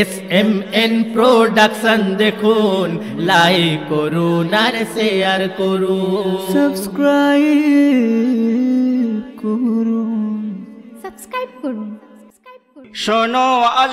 SMN production দেখুন, like করুন আর share করুন, সাবস্ক্রাইব করুন। শোনো আর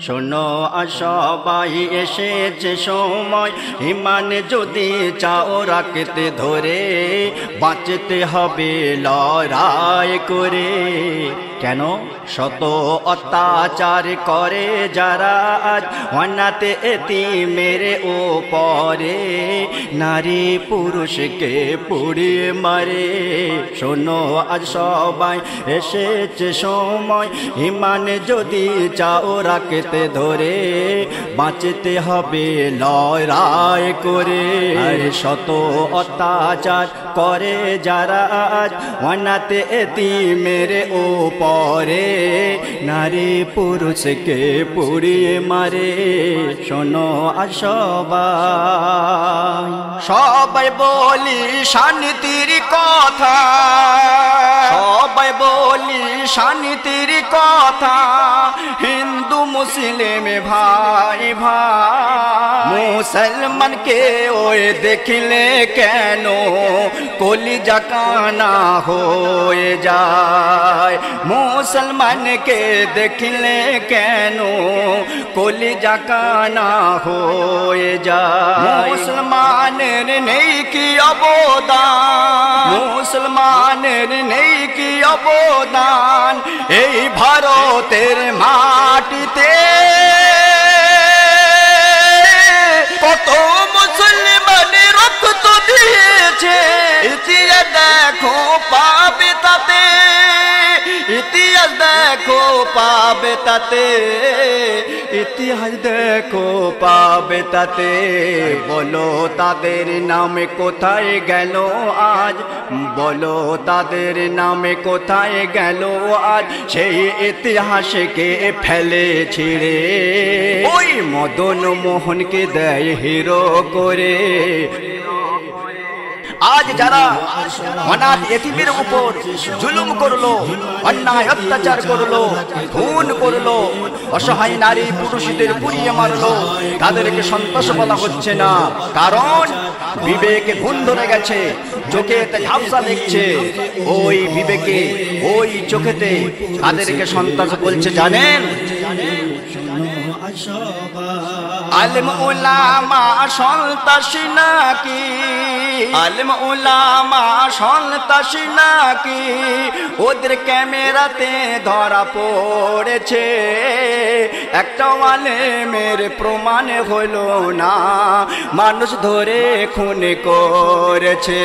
শোনো আর সবাই এসেছে সময়, ইমান যদি চাও রাখতে ধরে, বাঁচতে হবে লড়াই করে। কেন? শত অত্যাচার করে যারা আজ অনাথ এতিমের ওপরে, নারী পুরুষকে পুড়িয়ে মারে। শোনো আজ সবাই এসেছে সময়, ইমান যদি চাও রাখতে ধরে, বাঁচতে হবে লড়াই করে। শত অত্যাচার করে যারা আজ অনাথ এতিমের ওপরে, নারী পুরুষকে পুড়িয়ে মারে। শোনো আর সবাই বলি শান্তির কথা, সবাই বলি শান্তির কথা, হিন্দু মুসলিম ভাই ভাই। মুসলমানকে ওই দেখলে কেন কলিজা কানা হয়ে যায়, মুসলমানকে দেখলে কেন কলিজা কানা হয়ে যায়। মুসলমানের নেই কি অবদান, মুসলমানের নেই কি অবদান এই ভারতের মাটিতে। কত মুসলমান রক্ত দিয়েছে, ইতিহাস দেখো পাবে তাতে, ইতিহাস দেখো পাবে তাতে, ইতিহাস দেখো পাবে তাতে। বলো তাদের নামে কোথায় গেল আজ, বলো তাদের নামে কোথায় গেল আজ সেই ইতিহাসকে ফেলে ছিঁড়ে। ওই মদন মোহনকে দেয় হিরো করে। আজ যারা অনাথ এতিমের উপর জুলুম করলো, অন্যায় অত্যাচার করলো, খুন করলো, অসহায় নারী পুরুষদের পুড়িয়ে মারলো, তাদেরকে সন্ত্রাস বলা হচ্ছে না, কারণ বিবেকে ঘুণ ধরে গেছে, চোখেতে ঝাপসা দেখছে। ওই বিবেকে ওই চোখেতে তাদেরকে সন্ত্রাস বলছে জানেন। আলেম উলামা সন্ত্রাসী নাকি, আলেম উলামা সন্ত্রাসী নাকি, ওদের ক্যামেরাতে ধরা পড়েছে। একটা আলেমের প্রমাণ হলো না, মানুষ ধরে খুন করেছে।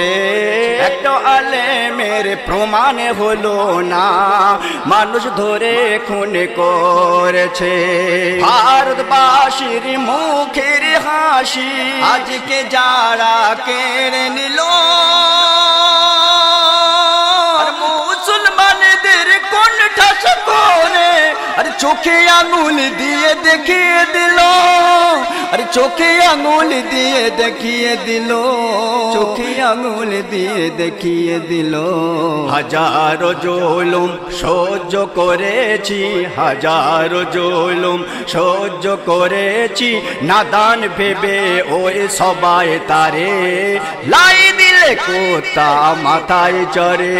একটা আলেমের প্রমাণ হলো না, মানুষ ধরে খুন করেছে। ভারতবাসীর মুখের হাসি আজকে যারা কেড়ে নিল, আর মুসলমানদের কোন ঠাস করে আর চোখে আঙুল দিয়ে দেখিয়ে দিল, আর চোখে আঙুল দিয়ে দেখিয়ে দিল, চোখে আঙুল দিয়ে দেখিয়ে দিল। হাজারো জুলুম সহ্য করেছি, হাজারো জুলুম সহ্য করেছি, নাদান ভেবে ওই সবাই তারে লাই দিলে কোথা মাথায় চড়ে।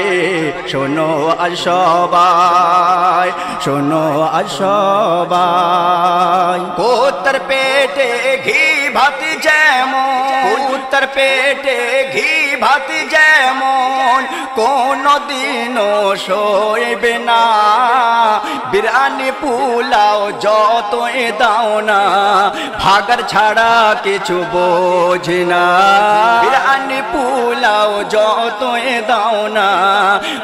শোনো আর সবাই, শোনো আর সবাই, কোতার পেটে ঘি ভাত যেমন, কোতার পেটে ঘি ভাত যেমন কোনদিনও সইবে না, বিরিয়ানি পোলাও যতই দাও না, ভাগার ছাড়া কিছু বোঝে না। বিরিয়ানি পোলাও যতই দাও না,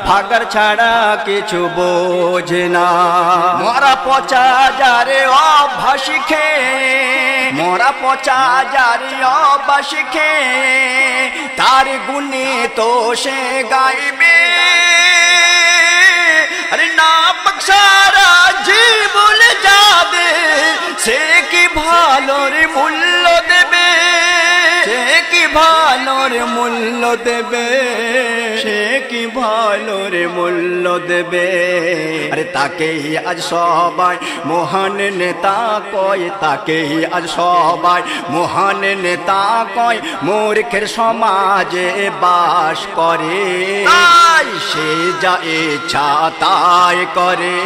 ভাগার ছাড়া কিছু বোঝে না। মরা পচা যারে অভ্যাস খেয়ে, মরা পচা যারে অভ্যাস খেয়ে, তার গুণে তো সে গাইবে। সে কি ভালোর মূল্য দেবে, সে কি ভালোর মূল্য দেবে, সে কি ভালোর মূল্য দেবে। আরে তাকেই আজ সবাই মহান নেতা কয়, তাকেই আজ সবাই মহান নেতা কয়। মূর্খের সমাজে বাস করে, তাই সে যা ইচ্ছা তাই করে।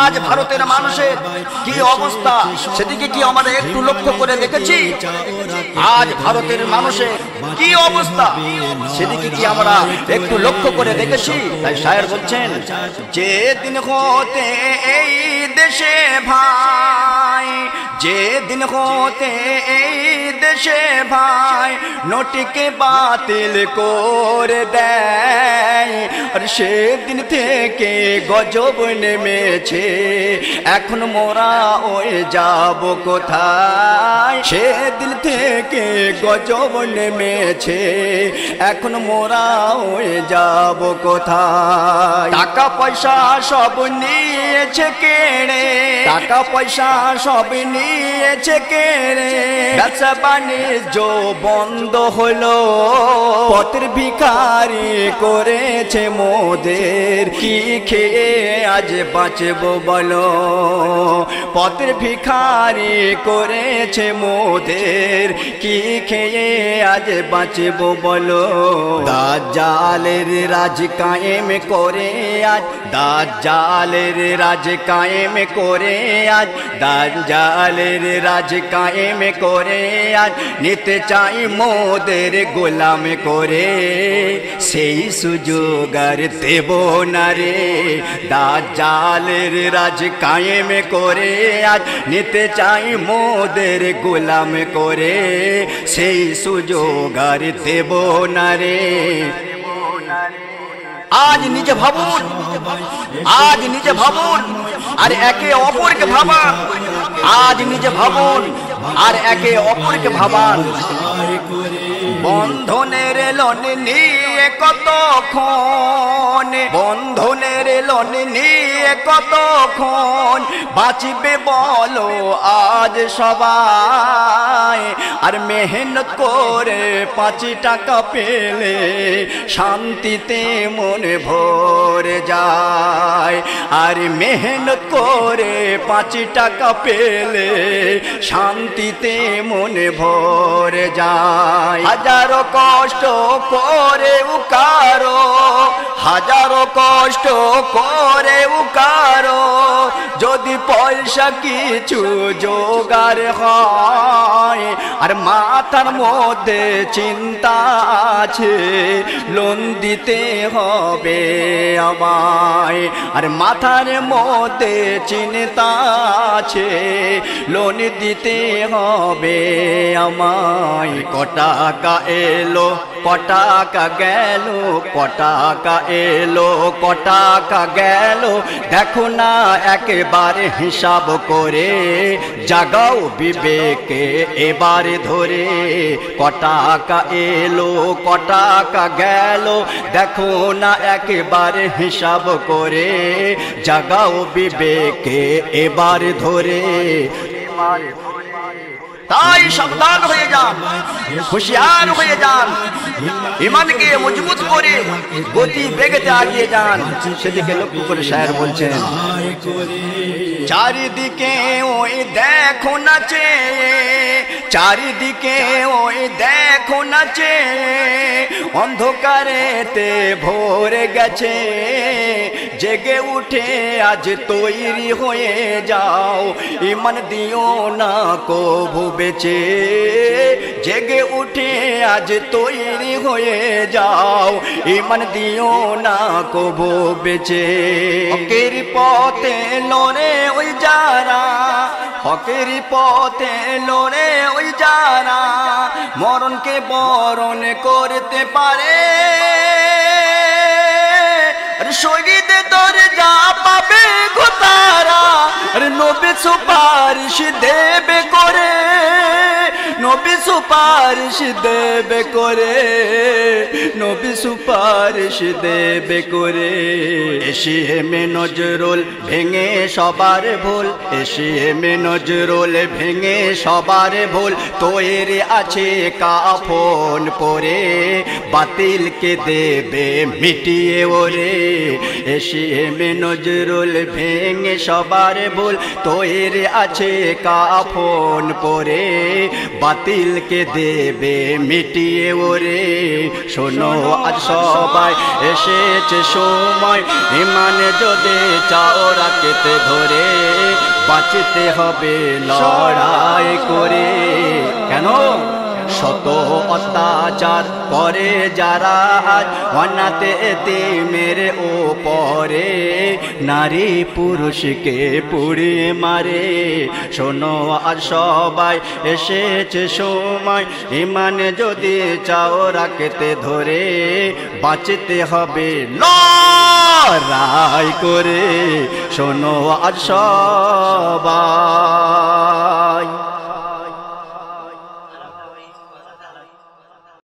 আজ ভারতের মানুষের কি অবস্থা সেদিকে কি আমরা একটু লক্ষ্য করে দেখেছি? আজ ভারতের মানুষের কি অবস্থা সেদিকে কি আমরা একটু লক্ষ্য করে দেখেছি? তাই শায়ের বলছেন, যে দিন হতে এই দেশে ভাই, যে দিন হতে এই দেশে ভাই নোটিকে বাতিল করে দেয়, আর সেদিন থেকে গজব নেমেছে। এখন মোরা ওই যাব কোথায়? সেদিন থেকে গজব নেমেছে, এখন মোরা ওই যাব কোথায়? টাকা পয়সা সব নিয়েছে কেড়ে, টাকা পয়সা সব নিয়েছে কেড়ে। ব্যবসা বাণিজ্য বন্ধ হলো, পথের ভিখারি করেছে মোদের। কি খেয়ে আজ বাঁচবো বলো? পথের ভিখারি করেছে মোদের। কি খেয়ে আজ বাঁচবো বলো? দাজ্জালের রাজ কায়েম করে আজ, দাজ্জালের রাজ কায়েম করে আজ, দাজ্জালের রাজ কায়েম করে আজ। নিতে চাই মোদের গোলাম করে, সেই সুযোগ আর দেব না রে। দাজ্জালের রাজ কায়েম করে আজ, নিতে চাই মোদের গোলাম করে, সেই সুযোগ আর দেব না রে। আজ নিজে ভাবুন, আজ নিজে ভাবুন আর একে অপরকে ভাবান। আজ নিজে ভাবুন আর একে অপরকে ভাবান। বন্ধনের লোন নিয়ে কতক্ষণ, বন্ধনের লোন নিয়ে কতক্ষণ বাঁচবে বলো আজ সবাই? আর মেহনত করে 5 টাকা পেলে শান্তিতে মনে ভরে যায়। আর মেহনত করে 5 টাকা পেলে শান্তিতে মনে ভরে যায়। হাজারো কষ্ট করে উকারো, হাজারো কষ্ট করে উকারো, যদি পয়সা কিছু জোগাড় হয়। আর মাথার মধ্যে চিন্তা আছে, লোন দিতে হবে আমায়। আর মাথার মধ্যে চিন্তা আছে, লোন দিতে হবে আমায়। কটাকা এলো কটাকা গেল, কটাকা এলো কটাকা গেল, দেখো না একেবারে হিসাব করে। জাগাও বিবেকে এবারে ধরে, কটাকা এলো কটাকা গেল, দেখো না একেবারে হিসাব করে। জাগাও বিবেকে এবারে ধরে। তাই সাবধান হয়ে যান, হুঁশিয়ার হয়ে যান, ইমানকে মজবুত করে গতি বেগেতে আগিয়ে যান। সেদিকে লক্ষ্য করে শায়ের বলছেন, চারিদিকে ওই দেখো নাচে, চারিদিকে ওই দেখো নাচে, অন্ধকারেতে ভরে গেছে। জেগে উঠে আজ তৈরি হয়ে যাও, ইমান দিও না কভু বেঁচে। জেগে উঠে আজ তৈরি হয়ে যাও, ইমান দিও না কভু বেঁচে। হকের পথে লড়ে ওই যারা, হকের পথে লড়ে ওই যারা, মরণকে বরণ করতে পারে। শহীদ দরজা পাবে গো তারা, আরে নবী সুপারিশ দেবে করে, নবী সুপারিশ দেবে করে, নবী সুপারিশ দেবে করে। এসিএমে নজরুল ভেঙে সবার ভুল, এসিএমে নজরুল ভেঙে সবার ভুল। তৈরি আছে কাফন পরে, বাতিলকে দেবে মিটিয়ে ওরে। এসিএমে নজরুল ভেঙে সবার ভুল, তৈরি আছে কাফন পরে, বাতিলকে দেবে মিটিয়ে ওরে। শোনো আজ সবাই এসেছে সময়, ইমানে যদি চাও রাখতে ধরে, বাঁচতে হবে লড়াই করে। কেন? শত অত্যাচার করে যারা আজ অনাথ এতিমের ওপরে, নারী পুরুষকে পুড়িয়ে মারে। শোনো আজ সবাই এসেছে সময়, ইমানে যদি চাও রাখতে ধরে, বাঁচতে হবে লড়াই করে। শোনো আজ সবাই